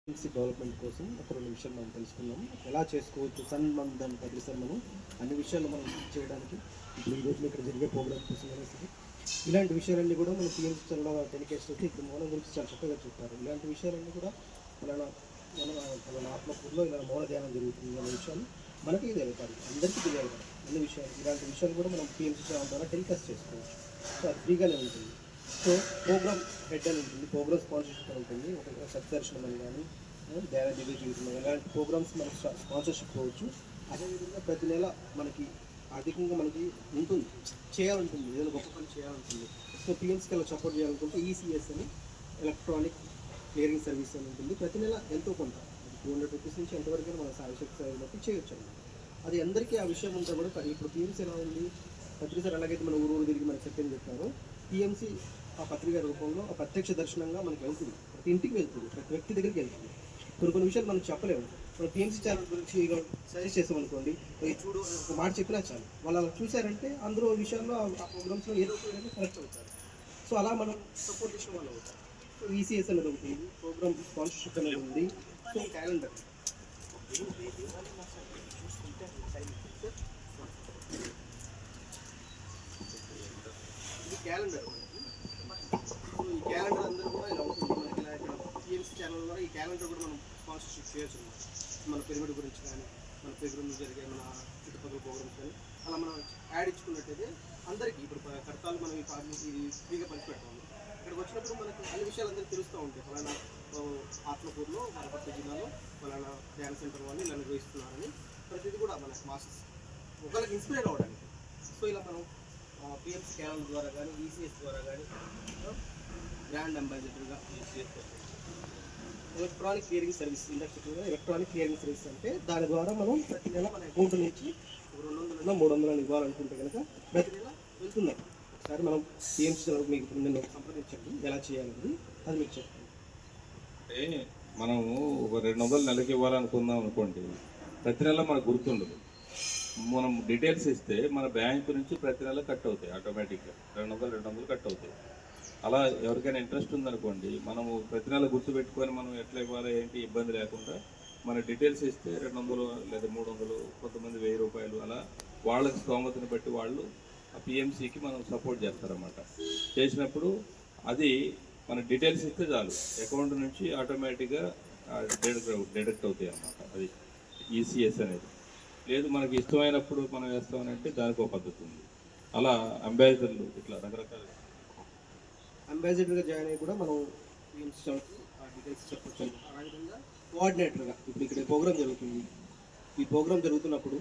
Development కోసం ఒక 2 నిమిషాలు మనం తెలుసుకుందాం. ఎలా చేసుకోవచ్చు సన్‌బంధన్ పరిసర్ మనం అన్ని విషయాలు మనం చేయడానికి ఇప్పుడు ఈ రోజున ఇక్కడ జరిగే ప్రోగ్రామ్ కోసం అయినా సరే ఇలాంటి విషయాలన్నీ కూడా మన టీఎంసీ చాలా డెలికేట్స్ అయితే ఇప్పుడు మౌనం గురించి చాలా చక్కగా చెప్పారు. ఇలాంటి విషయాలన్నీ కూడా మన మన మన ఆత్మకూరులో ఇలా మౌన ధ్యానం జరుగుతుంది అనే విషయాలు మనకి తెలియదు, అందరికీ తెలియాలి. అన్ని విషయాలు ఇలాంటి విషయాలు కూడా మనం టీఎంసీ ఛానల్ ద్వారా టెలికాస్ట్ చేసుకోవచ్చు. సో అది ఫ్రీగానే ఉంటుంది. సో ప్రోగ్రామ్ హెడ్ అని ఉంటుంది, ప్రోగ్రామ్ స్పాన్సర్షిప్ అని ఉంటుంది, ఒక సత్యదర్శనం అని కానీ ధ్యాన దివ్య జీవితం ఇలాంటి ప్రోగ్రామ్స్ మనకు స్పాన్సర్షిప్ అవ్వచ్చు. అదేవిధంగా ప్రతి నెల మనకి ఆర్థికంగా మనకి ఉంటుంది, చేయాలంటుంది, ఏదైనా గొప్ప పని చేయాలంటుంది. సో పిఎంసీకి అలా సపోర్ట్ చేయాలనుకుంటే ఈసీఎస్ అని ఎలక్ట్రానిక్ క్లియరింగ్ సర్వీస్ అని ఉంటుంది. ప్రతి నెల ఎంతో కొంత ₹200 నుంచి ఎంతవరకు మన సాయశక్తి బట్టి చేయొచ్చు అన్నమాట. అది అందరికీ ఆ విషయం ఉంటే కూడా ఇప్పుడు పిఎంసీ ఎలా ఉంది, పత్రిక ఎలాగైతే మన ఊరు తిరిగి మనకి చెప్పారో టీఎంసీ ఆ పత్రిక రూపంలో ఆ ప్రత్యక్ష దర్శనంగా మనకి వెళ్తుంది, ప్రతి ఇంటికి వెళ్తుంది, ప్రతి వ్యక్తి దగ్గరికి వెళ్తుంది. కొన్ని విషయాలు మనం చెప్పలేము. మన టీఎంసీ ఛానల్ గురించి సజెస్ట్ చేసామనుకోండి, చూడు ఒక మాట చెప్పినా చాలు, వాళ్ళు అలా చూశారంటే అందులో విషయాల్లో ఆ ప్రోగ్రామ్స్లో ఏదో ఒక కరెక్ట్ అవుతారు. సో అలా మనం సపోర్ట్ చేసిన వాళ్ళు అవుతారు. సో ఈసీఎస్ అనేది ఉంటుంది, ప్రోగ్రామ్ స్పాన్సర్షిప్ అనేది ఉంది. సో క్యాలెండర్ ఇది క్యాలెండర్. సో ఈ క్యాలెండర్ అందరూ కూడా ఇలా ఉంటుంది మనకి. ఇలా ఇక్కడ టీఎంసీ ఛానల్ ద్వారా ఈ క్యాలెండర్ కూడా మనం స్పాన్సర్షిప్ చేయొచ్చు అనమాట. మన పిరమిడ్ గురించి కానీ మన పిరమిడ్ జరిగే మన చుట్టుపక్కల ప్రోగ్రామ్స్ కానీ అలా మనం యాడ్ ఇచ్చుకున్నట్టయితే అందరికీ ఇప్పుడు కడతాలు మనం ఈ ఫ్రీగా పంచిపెడతాము. ఇక్కడికి వచ్చినప్పుడు మనకు అన్ని విషయాలు అందరికీ తెలుస్తూ ఉంటాయి. ఫలానా ఆత్మకూరులో వనపర్తి జిల్లాలో ఫలానా ధ్యాన సెంటర్ వాళ్ళు ఇలా నిర్వహిస్తున్నారని ప్రతిదీ కూడా మనకు మాసెస్ ఒకరికి ఇన్స్పైర్ అవ్వడానికి. సో ఇలా మనం పిఎంసీ ఛానల్ ద్వారా కానీ ఈసీఎస్ ద్వారా కానీ బ్రాండ్ అంబాసిడర్గా electronic clearing service industry electronic clearing service అంటే దాని ద్వారా మనం ప్రతి నెల మన అకౌంట్ నుంచి 200 300 ఇవ్వాలనుకుంటే కనుక ప్రతి నెల వెళ్తున్నాం. ఒకసారి మనం టీఎంసీ మీకు నిన్న సంప్రదించండి ఎలా చేయాలనేది, అది మీకు చెప్తాను. అంటే మనము ఒక 200 నెలకి ఇవ్వాలనుకుందాం అనుకోండి, ప్రతి నెల మనకు గుర్తుండదు. మనం డీటెయిల్స్ ఇస్తే మన బ్యాంకు నుంచి ప్రతి నెల కట్ అవుతాయి, ఆటోమేటిక్గా 200 కట్ అవుతాయి. అలా ఎవరికైనా ఇంట్రెస్ట్ ఉందనుకోండి, మనము ప్రతి నెల గుర్తుపెట్టుకొని మనం ఎట్లా ఇవ్వాలో ఏంటి ఇబ్బంది లేకుండా మన డీటెయిల్స్ ఇస్తే 200 లేదా 300, కొంతమంది ₹1000 అలా వాళ్ళకి స్తోమతని బట్టి వాళ్ళు ఆ పిఎంసీకి మనం సపోర్ట్ చేస్తారన్నమాట. చేసినప్పుడు అది మన డీటెయిల్స్ ఇస్తే చాలు, అకౌంట్ నుంచి ఆటోమేటిక్గా డిడక్ట్ అవుతాయి అన్నమాట. అది ఈసీఎస్ అనేది. లేదు మనకి ఇష్టమైనప్పుడు మనం వేస్తామనంటే దానికి ఒక పద్ధతి ఉంది. అలా అంబాసిడర్లు ఇట్లా రకరకాల అంబాసిడర్గా జాయిన్ అయ్యి కూడా మనం డీటెయిల్స్ చెప్పచ్చు. అదేవిధంగా కోఆర్డినేటర్గా ఇప్పుడు ఇక్కడ ప్రోగ్రామ్ జరుగుతుంది, ఈ ప్రోగ్రామ్ జరుగుతున్నప్పుడు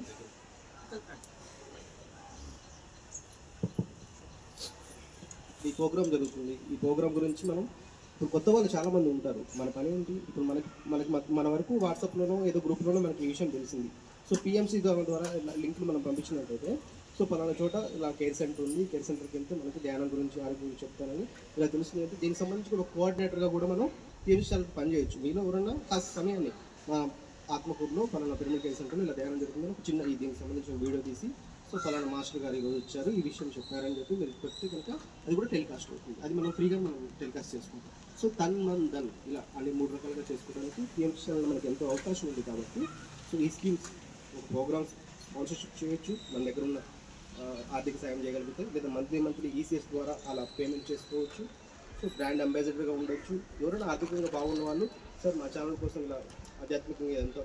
ఈ ప్రోగ్రామ్ గురించి మనం ఇప్పుడు కొత్త వాళ్ళు చాలామంది ఉంటారు. మన పని ఏంటి, ఇప్పుడు మన వరకు వాట్సాప్లోనో ఏదో గ్రూప్లోనో మనకి ఈ విషయం తెలిసింది. సో పిఎంసీ ద్వారా లింక్లు మనం పంపించినట్టయితే, సో పలానా చోట ఇలా కేర్ సెంటర్ ఉంది, కేర్ సెంటర్కి వెళ్తే మనకి ధ్యానం గురించి ఆరోగ్యం గురించి చెప్తానని ఇలా తెలుస్తుంది. అంటే దీనికి సంబంధించి ఒక కోఆర్డినేటర్గా కూడా మనం టీఎంసీ ఛానల్కి పనిచేయచ్చు. మీలో ఎవరన్నా కాస్త సమయాన్ని మా ఆత్మకూరులో పలానా పిరమిడ్ కేర్ సెంటర్లో ఇలా ధ్యానం జరుగుతుందని ఒక చిన్న దీనికి సంబంధించిన వీడియో తీసి, సో ఫలానా మాస్టర్ గారు ఈరోజు వచ్చారు, ఈ విషయం చెప్పారని చెప్పి మీరు పెడితే కనుక అది కూడా టెలికాస్ట్ అవుతుంది. అది మనం ఫ్రీగా మనం టెలికాస్ట్ చేసుకుంటాం. సో తన్ ఇలా అన్ని 3 రకాలుగా చేసుకోవడానికి టీఎంసీ ఛానల్ మనకి ఎంతో అవకాశం ఉంది. కాబట్టి సో ఈ స్కీమ్స్ ఒక ప్రోగ్రామ్స్ స్పాన్సర్షిప్ చేయొచ్చు, మన దగ్గర ఉన్న ఆర్థిక సాయం చేయగలిగితే, లేదా మంత్లీ ఈసీఎస్ ద్వారా అలా పేమెంట్ చేసుకోవచ్చు. సో బ్రాండ్ అంబాసిడర్గా ఉండొచ్చు. ఎవరైనా ఆర్థికంగా బాగున్న వాళ్ళు, సార్ మా ఛానల్ కోసం ఇలా ఆధ్యాత్మికంగా ఎంతో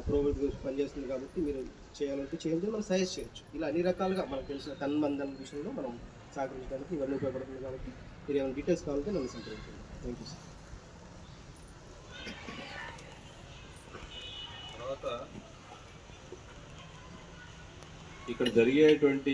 ప్రోగ్రామ్ గురించి పనిచేస్తుంది కాబట్టి మీరు చేయాలంటే చేయండి, మనం సజెస్ట్ చేయొచ్చు. ఇలా అన్ని రకాలుగా మనకు తెలిసిన తన్బంధన్ విషయంలో మనం సహకరించడానికి ఇవన్నీ ఉపయోగపడుతుంది. కాబట్టి మీరు ఏమైనా డీటెయిల్స్ కావాలంటే నన్ను సంప్రదించండి. Thank you sir. తర్వాత ఇక్కడ జరిగేటువంటి